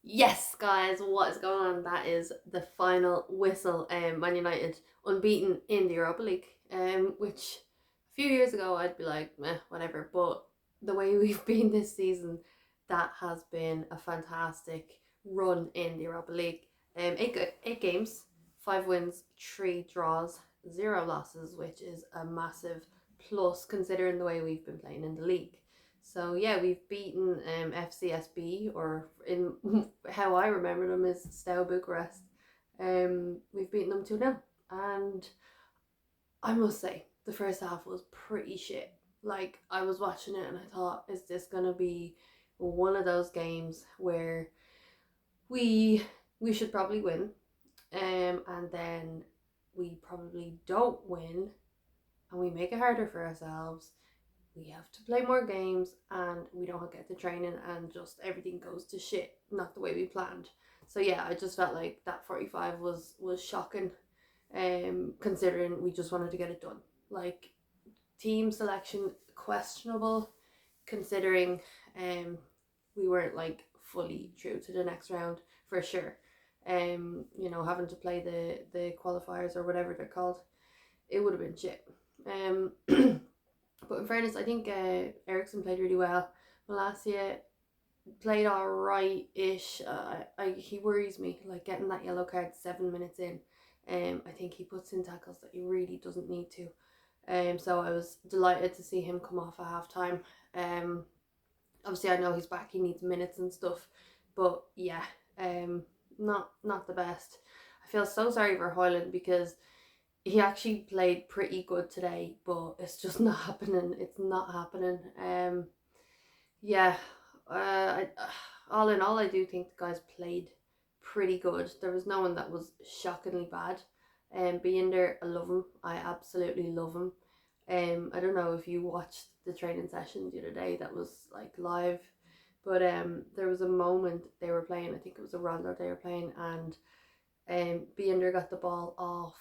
Yes, guys, what is going on? That is the final whistle. Man United unbeaten in the Europa League. Which a few years ago I'd be like, meh, whatever. But the way we've been this season, that has been a fantastic run in the Europa League. Eight games, 5 wins, 3 draws, 0 losses, which is a massive plus considering the way we've been playing in the league. So yeah, we've beaten FCSB, or in how I remember them is Steaua Bucharest. We've beaten them 2-0, and I must say the first half was pretty shit. Like, I was watching it and I thought, is this gonna be one of those games where we we should probably win, and then we probably don't win, and we make it harder for ourselves. We have to play more games and we don't get the training, and just everything goes to shit, not the way we planned. So yeah, I just felt like that 45 was shocking, considering we just wanted to get it done. Like, team selection questionable, considering we weren't like fully through to the next round for sure. Having to play the qualifiers or whatever they're called, it would have been shit. But in fairness, I think Ericsson played really well. Malacia played alright ish. He worries me, like getting that yellow card 7 minutes in. I think he puts in tackles that he really doesn't need to. So I was delighted to see him come off at half time. Obviously I know he's back, he needs minutes and stuff, but yeah, not the best. I feel so sorry for Hoyland because he actually played pretty good today, but it's just not happening. It's not happening. Yeah, all in all, I do think the guys played pretty good. There was no one that was shockingly bad. Being there, I love him. I absolutely love him. I don't know if you watched the training session the other day that was like live, but there was a moment they were playing. I think it was a rondo they were playing, and Bender got the ball off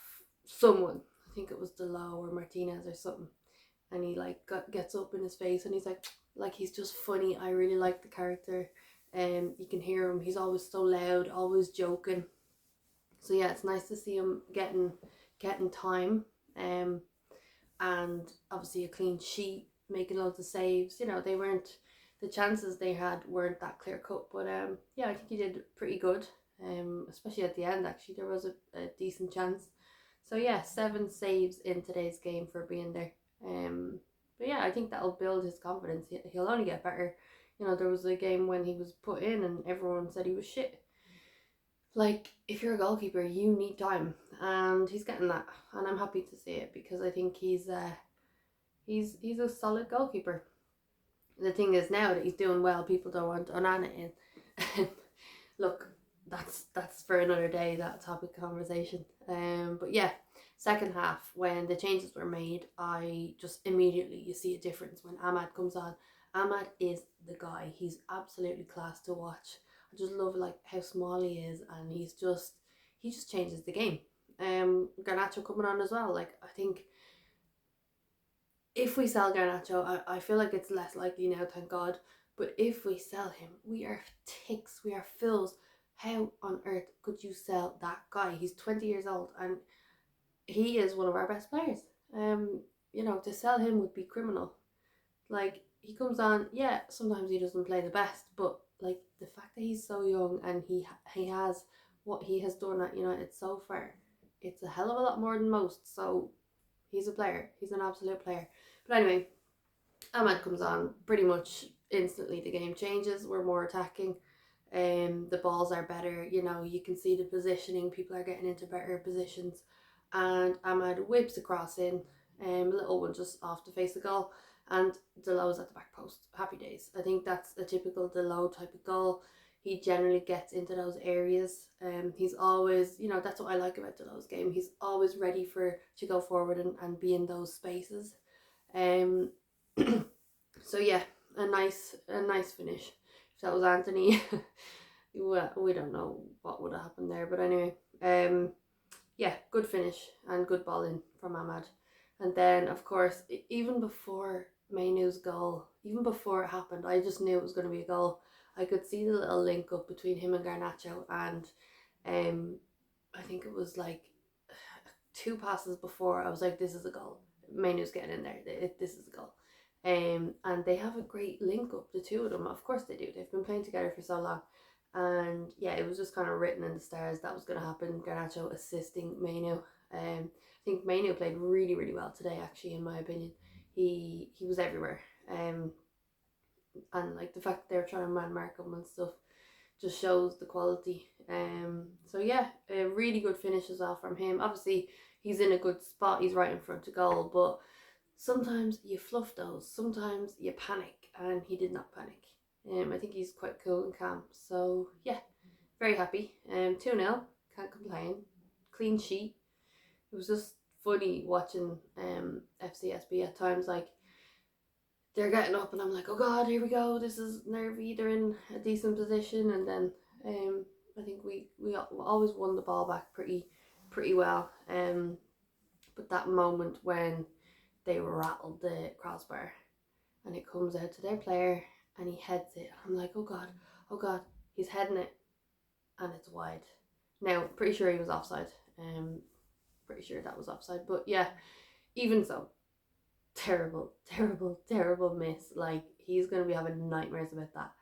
someone. I think it was Delo or Martinez or something, and he gets up in his face and he's like he's just funny. I really like the character. You can hear him. He's always so loud, always joking. So yeah, it's nice to see him getting time. And obviously a clean sheet, making loads of saves. They weren't, the chances they had weren't that clear cut, but yeah, I think he did pretty good. Especially at the end, actually there was a decent chance. So yeah, 7 saves in today's game for being there. But yeah, I think that'll build his confidence. He'll only get better. There was a game when he was put in and everyone said he was shit. Like, if you're a goalkeeper, you need time, and he's getting that, and I'm happy to see it because I think he's a solid goalkeeper. The thing is, now that he's doing well, people don't want Onana in. Look, that's for another day, that topic of conversation. But yeah, second half when the changes were made, I just immediately, you see a difference when Ahmad comes on. Ahmad is the guy. He's absolutely class to watch. I just love like how small he is, and he just changes the game. Garnacho coming on as well. Like, I think if we sell Garnacho, I feel like it's less likely now, thank God. But if we sell him, we are ticks, we are fools. How on earth could you sell that guy? He's 20 years old and he is one of our best players. To sell him would be criminal. Like, he comes on, yeah, sometimes he doesn't play the best, but like the fact that he's so young and he has what he has done at United so far, it's a hell of a lot more than most. So he's a player. He's an absolute player. But anyway, Ahmad comes on pretty much instantly. The game changes. We're more attacking. The balls are better. You can see the positioning. People are getting into better positions, and Ahmad whips across in. A little one just off the face of goal, and Delo's at the back post. Happy days. I think that's a typical Delo type of goal. He generally gets into those areas. He's always, that's what I like about Delo's game. He's always ready to go forward and be in those spaces. Um, so yeah, a nice finish. If that was Anthony, we don't know what would have happened there. But anyway, yeah, good finish and good ball in from Ahmad. And then, of course, even before Mainu's goal, even before it happened, I just knew it was going to be a goal. I could see the little link up between him and Garnacho, and I think it was like 2 passes before I was like, this is a goal. Mainu's getting in there. This is a goal. And they have a great link up, the two of them. Of course they do. They've been playing together for so long. And yeah, it was just kind of written in the stars that was going to happen. Garnacho assisting Mainu. I think Mainu played really, really well today, actually, in my opinion. He was everywhere. And like the fact that they were trying to man mark him and stuff just shows the quality. So yeah, a really good finish as well from him. Obviously, he's in a good spot. He's right in front of goal, but sometimes you fluff those. Sometimes you panic, and he did not panic. I think he's quite cool and calm. So yeah, very happy. 2-0, can't complain. Clean sheet. It was just funny watching FCSB at times. Like, they're getting up and I'm like, oh god, here we go, this is nervy, they're in a decent position, and then I think we always won the ball back pretty well. But that moment when they rattled the crossbar and it comes out to their player and he heads it, I'm like, oh god, he's heading it and it's wide. Now, pretty sure he was offside. Pretty sure that was offside, but yeah, even so, terrible miss. Like, he's going to be having nightmares about that.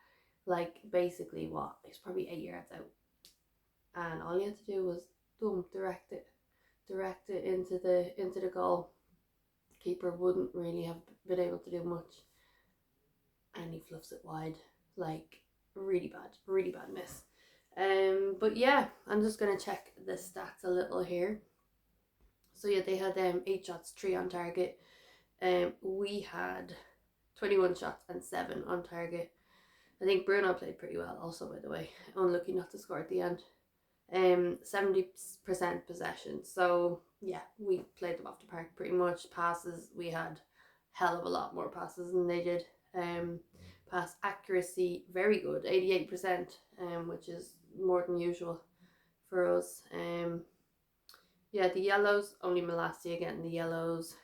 Like, basically what, he's probably 8 yards out, and all he had to do was direct it into the goal. Keeper wouldn't really have been able to do much, and he fluffs it wide. Like, really bad miss. But yeah, I'm just going to check the stats a little here. So yeah, they had 8 shots, 3 on target. We had 21 shots and 7 on target. I think Bruno played pretty well also, by the way. Unlucky not to score at the end. 70% possession. So yeah, we played them off the park pretty much. Passes, we had hell of a lot more passes than they did. Pass accuracy, very good, 88%, which is more than usual for us. Yeah, the yellows, only Malassia getting the yellows.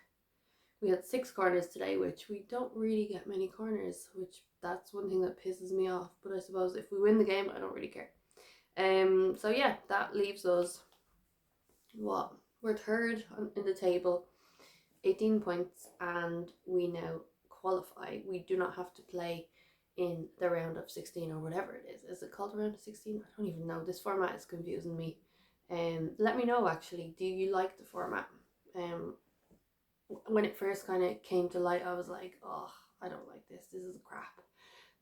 We had 6 corners today, which we don't really get many corners, which that's one thing that pisses me off. But I suppose if we win the game, I don't really care. So yeah, that leaves us, what? We're third in the table, 18 points, and we now qualify. We do not have to play in the round of 16 or whatever it is. Is it called round of 16? I don't even know. This format is confusing me. Let me know, actually, do you like the format? When it first kind of came to light, I was like, oh, I don't like this is crap.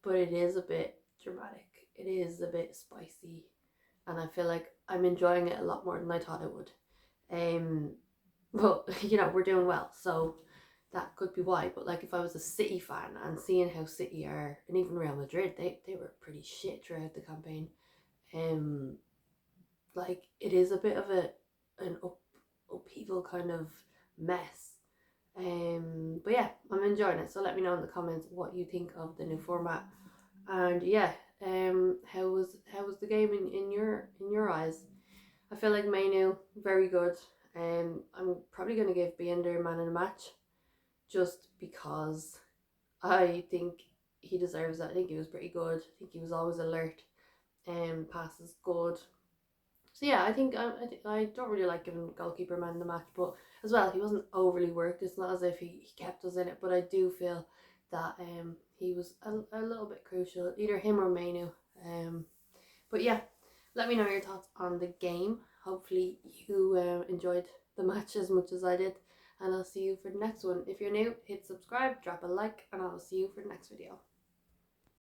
But it is a bit dramatic, it is a bit spicy, and I feel like I'm enjoying it a lot more than I thought I would. But you know, we're doing well, so that could be why. But like, if I was a City fan and seeing how City are, and even Real Madrid, they were pretty shit throughout the campaign. Like, it is a bit of an upheaval kind of mess. But yeah, I'm enjoying it. So let me know in the comments what you think of the new format. And yeah, how was the game in your eyes? I feel like Mainu, very good. I'm probably gonna give Binder man of the match, just because I think he deserves it. I think he was pretty good. I think he was always alert. Passes good. So yeah, I think I don't really like giving goalkeeper man the match, but as well, he wasn't overly worked. It's not as if he kept us in it, but I do feel that he was a little bit crucial, either him or Mainu. But yeah, let me know your thoughts on the game. Hopefully you enjoyed the match as much as I did, and I'll see you for the next one. If you're new, hit subscribe, drop a like, and I'll see you for the next video.